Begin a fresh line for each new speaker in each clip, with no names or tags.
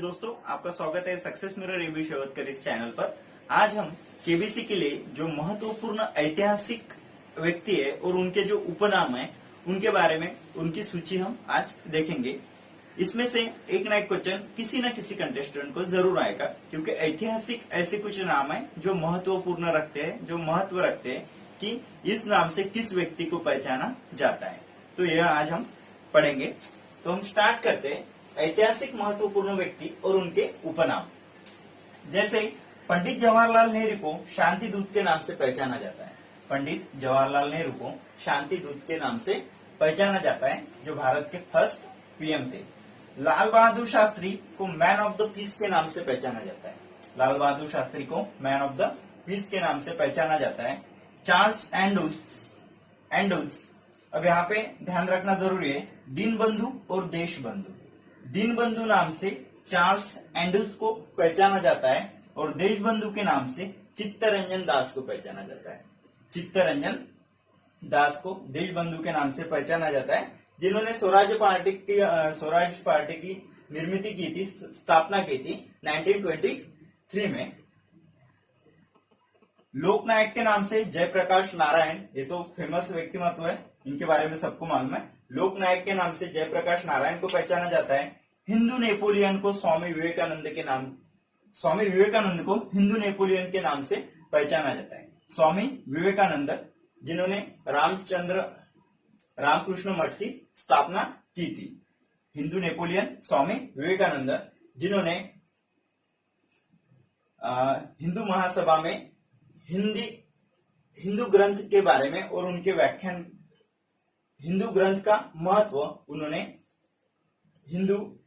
दोस्तों, आपका स्वागत है सक्सेस मिरर एबी शेवतकर इस चैनल पर। आज हम केबीसी के लिए जो महत्वपूर्ण ऐतिहासिक व्यक्ति है और उनके जो उपनाम है उनके बारे में उनकी सूची हम आज देखेंगे। इसमें से एक ना एक क्वेश्चन किसी न किसी कंटेस्टेंट को जरूर आएगा, क्योंकि ऐतिहासिक ऐसे कुछ नाम है जो महत्वपूर्ण रखते हैं, जो महत्व रखते हैं कि इस नाम से किस व्यक्ति को पहचाना जाता है। तो यह आज हम पढ़ेंगे। तो हम स्टार्ट करते हैं ऐतिहासिक महत्वपूर्ण व्यक्ति और उनके उपनाम। जैसे पंडित जवाहरलाल नेहरू को शांति दूत के नाम से पहचाना जाता है। पंडित जवाहरलाल नेहरू को शांति दूत के नाम से पहचाना जाता है, जो भारत के फर्स्ट पीएम थे। लाल बहादुर शास्त्री को मैन ऑफ द पीस के नाम से पहचाना जाता है। लाल बहादुर शास्त्री को मैन ऑफ द पीस के नाम से पहचाना जाता है। चार्ल्स एंडुल्स, अब यहाँ पे ध्यान रखना जरूरी है, दीनबंधु और देशबंधु। दीनबंधु नाम से चार्ल्स एंडुल्स को पहचाना जाता है और देशबंधु के नाम से चित्तरंजन दास को पहचाना जाता है। चित्तरंजन दास को देशबंधु के नाम से पहचाना जाता है, जिन्होंने स्वराज पार्टी की निर्मित की थी, स्थापना की थी 1923 में। लोकनायक के नाम से जयप्रकाश नारायण, ये तो फेमस व्यक्तिमत्व है, इनके बारे में सबको मालूम है। लोकनायक के नाम से जयप्रकाश नारायण को पहचाना जाता है। हिंदू नेपोलियन को स्वामी विवेकानंद को हिंदू नेपोलियन के नाम से पहचाना जाता है। स्वामी विवेकानंद, जिन्होंने रामकृष्ण मठ की स्थापना की थी। हिंदू नेपोलियन स्वामी विवेकानंद, जिन्होंने हिंदू महासभा में हिंदू ग्रंथ के बारे में और उनके व्याख्यान, हिंदू ग्रंथ का महत्व, उन्होंने हिंदू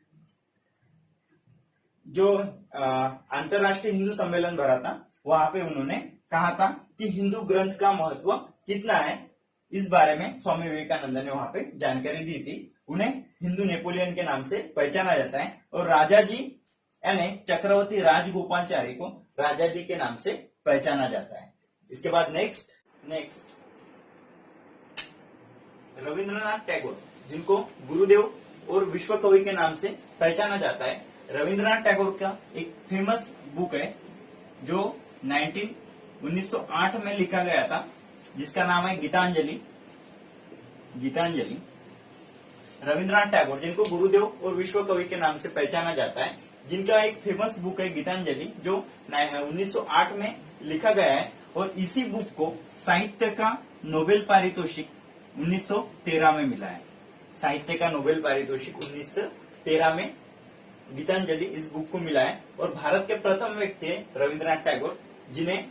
जो अंतरराष्ट्रीय हिंदू सम्मेलन भरा था वहां पे उन्होंने कहा था कि हिंदू ग्रंथ का महत्व कितना है, इस बारे में स्वामी विवेकानंद ने वहां पे जानकारी दी थी। उन्हें हिंदू नेपोलियन के नाम से पहचाना जाता है। और राजा जी यानी चक्रवर्ती राजगोपालचारी को राजा जी के नाम से पहचाना जाता है। इसके बाद नेक्स्ट रविंद्रनाथ टैगोर, जिनको गुरुदेव और विश्व कवि के नाम से पहचाना जाता है। रविंद्रनाथ टैगोर का एक फेमस बुक है जो 1908 में लिखा गया था, जिसका नाम है गीतांजलि। रविंद्रनाथ टैगोर, जिनको गुरुदेव और विश्व कवि के नाम से पहचाना जाता है, जिनका एक फेमस बुक है गीतांजलि, जो 1908 में लिखा गया है। और इसी बुक को साहित्य का नोबेल पारितोषिक 1913 में मिला है। साहित्य का नोबेल पारितोषिक 1913 में गीतांजलि इस बुक को मिला है। और भारत के प्रथम व्यक्ति है रविंद्रनाथ टैगोर, जिन्हें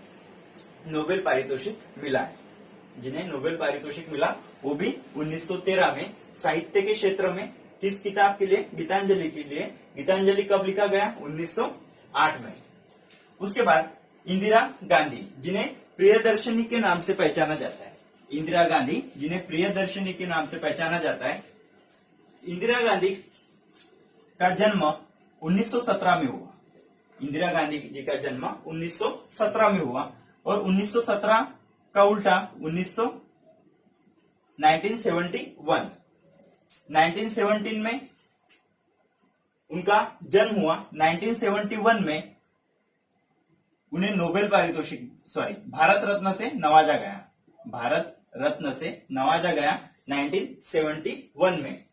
नोबेल पारितोषिक मिला है। वो भी 1913 में साहित्य के क्षेत्र में। किस किताब के लिए? गीतांजलि के लिए। गीतांजलि कब लिखा गया? 1908 में। उसके बाद इंदिरा गांधी, जिन्हें प्रियदर्शनी के नाम से पहचाना जाता है। इंदिरा गांधी, जिन्हें प्रियदर्शनी के नाम से पहचाना जाता है। इंदिरा गांधी का जन्म 1917 में हुआ। इंदिरा गांधी जी का जन्म 1917 में हुआ और 1917 का उल्टा 1971 1917 में उनका जन्म हुआ। 1971 में उन्हें नोबेल पारितोषिक भारत रत्न से नवाजा गया 1971 में।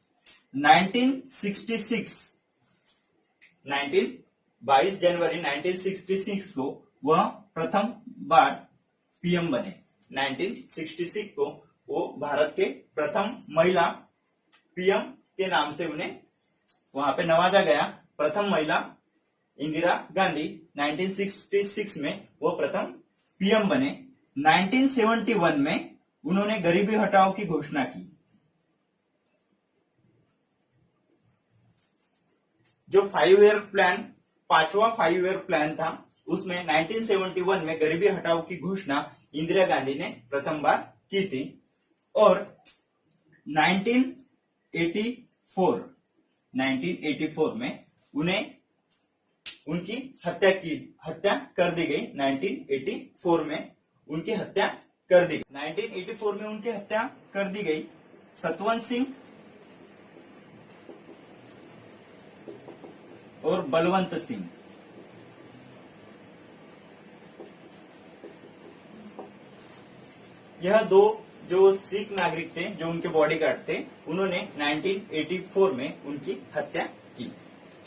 22 जनवरी 1966 को वह प्रथम बार पीएम बने। 1966 को वो भारत के प्रथम महिला पीएम के नाम से उन्हें वहां पे नवाजा गया। प्रथम महिला इंदिरा गांधी 1966 में वो प्रथम पीएम बने। 1971 में उन्होंने गरीबी हटाओ की घोषणा की। जो 5 ईयर प्लान, 5वां 5 ईयर प्लान था, उसमें 1971 में गरीबी हटाओ की घोषणा इंदिरा गांधी ने प्रथम बार की थी। और 1984 में उन्हें उनकी हत्या कर दी गई। 1984 में उनकी हत्या कर दी गई। 1984 में उनकी हत्या कर दी गई। सतवंत और बलवंत सिंह। यह दो जो सिख नागरिक थे, जो उनके बॉडीगार्ड थे, उन्होंने 1984 में उनकी हत्या की,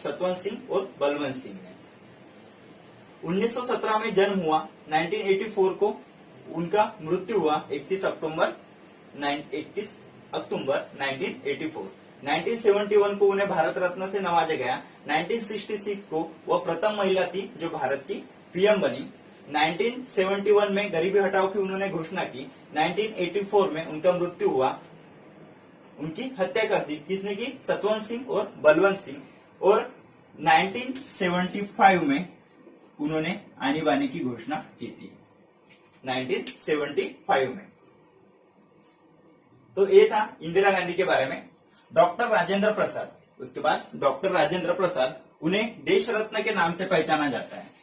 सतवंत सिंह और बलवंत सिंह ने। 1917 में जन्म हुआ, 1984 को उनका मृत्यु हुआ 31 अक्टूबर 1984। 1971 को उन्हें भारत रत्न से नवाजा गया। 1966 को वह प्रथम महिला थी जो भारत की पीएम बनी। 1971 में गरीबी हटाओ की उन्होंने घोषणा की। 1984 में उनका मृत्यु हुआ, उनकी हत्या कर दी। किसने की? सतवंत सिंह और बलवंत सिंह। और 1975 में उन्होंने आनी बानी की घोषणा की थी, 1975 में। तो ये था इंदिरा गांधी के बारे में। डॉक्टर राजेंद्र प्रसाद, उसके बाद डॉक्टर राजेंद्र प्रसाद, उन्हें देश रत्न के नाम से पहचाना जाता है।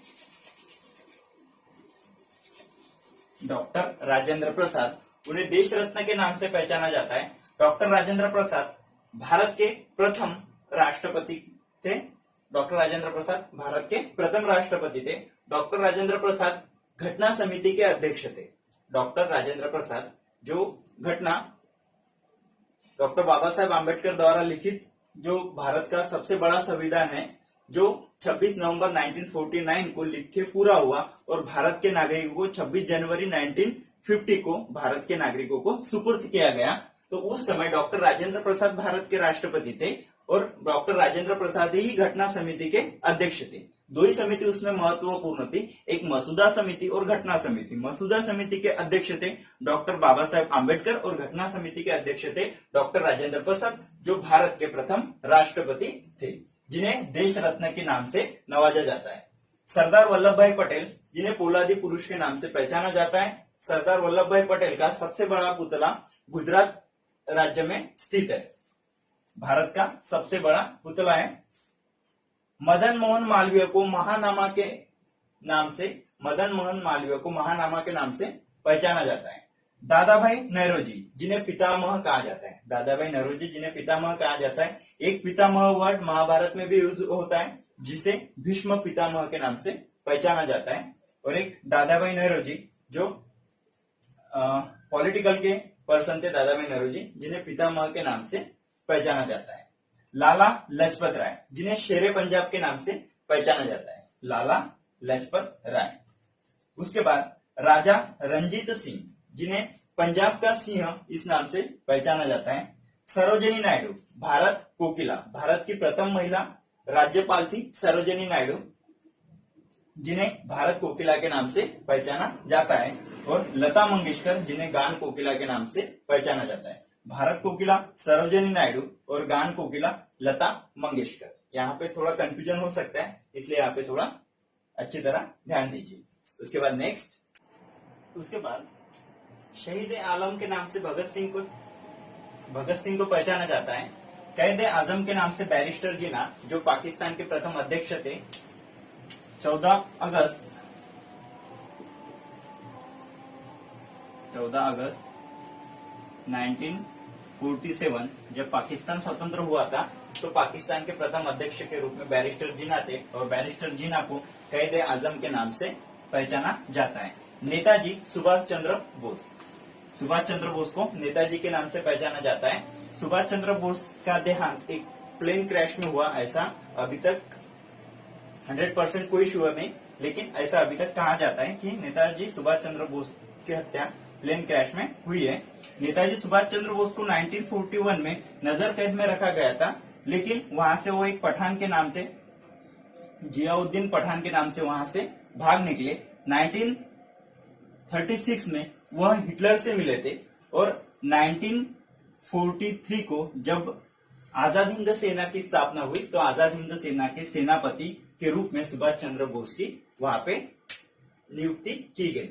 डॉक्टर राजेंद्र प्रसाद, उन्हें देश रत्न के नाम से पहचाना जाता है। डॉक्टर राजेंद्र प्रसाद भारत के प्रथम राष्ट्रपति थे। डॉक्टर राजेंद्र प्रसाद भारत के प्रथम राष्ट्रपति थे। डॉक्टर राजेंद्र प्रसाद घटना समिति के अध्यक्ष थे। डॉक्टर राजेंद्र प्रसाद जो घटना डॉक्टर बाबा साहेब आम्बेडकर द्वारा लिखित जो भारत का सबसे बड़ा संविधान है, जो 26 नवंबर 1949 को लिख के पूरा हुआ और भारत के नागरिकों को 26 जनवरी 1950 को भारत के नागरिकों को सुपुर्द किया गया। तो उस समय डॉक्टर राजेंद्र प्रसाद भारत के राष्ट्रपति थे और डॉक्टर राजेंद्र प्रसाद ही घटना समिति के अध्यक्ष थे। दो ही समिति उसमें महत्वपूर्ण थी, एक मसूदा समिति और घटना समिति। मसूदा समिति के अध्यक्ष थे डॉक्टर बाबा साहेब आम्बेडकर और घटना समिति के अध्यक्ष थे डॉक्टर राजेंद्र प्रसाद, जो भारत के प्रथम राष्ट्रपति थे, जिन्हें देश रत्न के नाम से नवाजा जाता है। सरदार वल्लभ भाई पटेल, जिन्हें पोलादी पुरुष के नाम से पहचाना जाता है। सरदार वल्लभ भाई पटेल का सबसे बड़ा पुतला गुजरात राज्य में स्थित है। भारत का सबसे बड़ा पुतला है। मदन मोहन मालवीय को महानामा के नाम से, मदन मोहन मालवीय को महानामा के नाम से पहचाना जाता है। दादा भाई नौरोजी, जिन्हें पितामह कहा जाता है। दादा भाई नौरोजी, जिन्हें पितामह कहा जाता है। एक पितामह वर्ड महाभारत में भी यूज होता है, जिसे भीष्म पितामह के नाम से पहचाना जाता है। और एक दादा भाई नौरोजी जो पॉलिटिकल के पर्सन थे, दादा भाई नौरोजी, जिन्हें पितामह के नाम से पहचाना जाता है। लाला लजपत राय, जिन्हें शेरे पंजाब के नाम से पहचाना जाता है। लाला लजपत राय। उसके बाद राजा रंजीत सिंह, जिन्हें पंजाब का सिंह इस नाम से पहचाना जाता है। सरोजिनी नायडू, भारत कोकिला, भारत की प्रथम महिला राज्यपाल थी सरोजिनी नायडू, जिन्हें भारत कोकिला के नाम से पहचाना जाता है। और लता मंगेशकर, जिन्हें गान कोकिला के नाम से पहचाना जाता है। भारत कोकिला सरोजिनी नायडू और गान कोकिला लता मंगेशकर। यहाँ पे थोड़ा कंफ्यूजन हो सकता है, इसलिए यहाँ पे थोड़ा अच्छी तरह ध्यान दीजिए। उसके बाद नेक्स्ट, उसके बाद शहीद आलम के नाम से भगत सिंह को पहचाना जाता है। कैद आजम के नाम से बैरिस्टर जिन्ना, जो पाकिस्तान के प्रथम अध्यक्ष थे। 14 अगस्त 1947 जब पाकिस्तान स्वतंत्र हुआ था, तो पाकिस्तान के प्रथम अध्यक्ष के रूप में बैरिस्टर जिन्ना थे और बैरिस्टर जिन्ना को कैद आजम के नाम से पहचाना जाता है। नेताजी सुभाष चंद्र बोस, सुभाष चंद्र बोस को नेताजी के नाम से पहचाना जाता है। सुभाष चंद्र बोस का देहांत एक प्लेन क्रैश में हुआ, ऐसा अभी तक 100% कोई श्योर नहीं, लेकिन ऐसा अभी तक कहा जाता है कि नेताजी सुभाष चंद्र बोस की हत्या प्लेन क्रैश में हुई है। नेताजी सुभाष चंद्र बोस को 1941 में नजर कैद में रखा गया था, लेकिन वहां से वो एक पठान के नाम से, जियाउद्दीन पठान के नाम से वहां से भाग निकले। 1936 में वह हिटलर से मिले थे और 1943 को जब आजाद हिंद सेना की स्थापना हुई, तो आजाद हिंद सेना के सेनापति के रूप में सुभाष चंद्र बोस की वहां पे नियुक्ति की गई।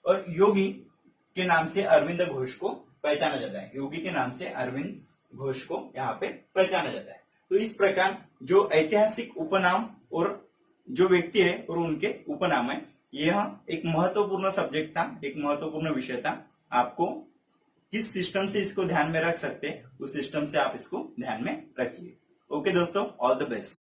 और योगी के नाम से अरविंद घोष को पहचाना जाता है। योगी के नाम से अरविंद घोष को यहाँ पे पहचाना जाता है। तो इस प्रकार जो ऐतिहासिक उपनाम और जो व्यक्ति है और उनके उपनाम है, यह एक महत्वपूर्ण सब्जेक्ट था, एक महत्वपूर्ण विषय था। आपको किस सिस्टम से इसको ध्यान में रख सकते हैं, उस सिस्टम से आप इसको ध्यान में रखिए। ओके दोस्तों, ऑल द बेस्ट।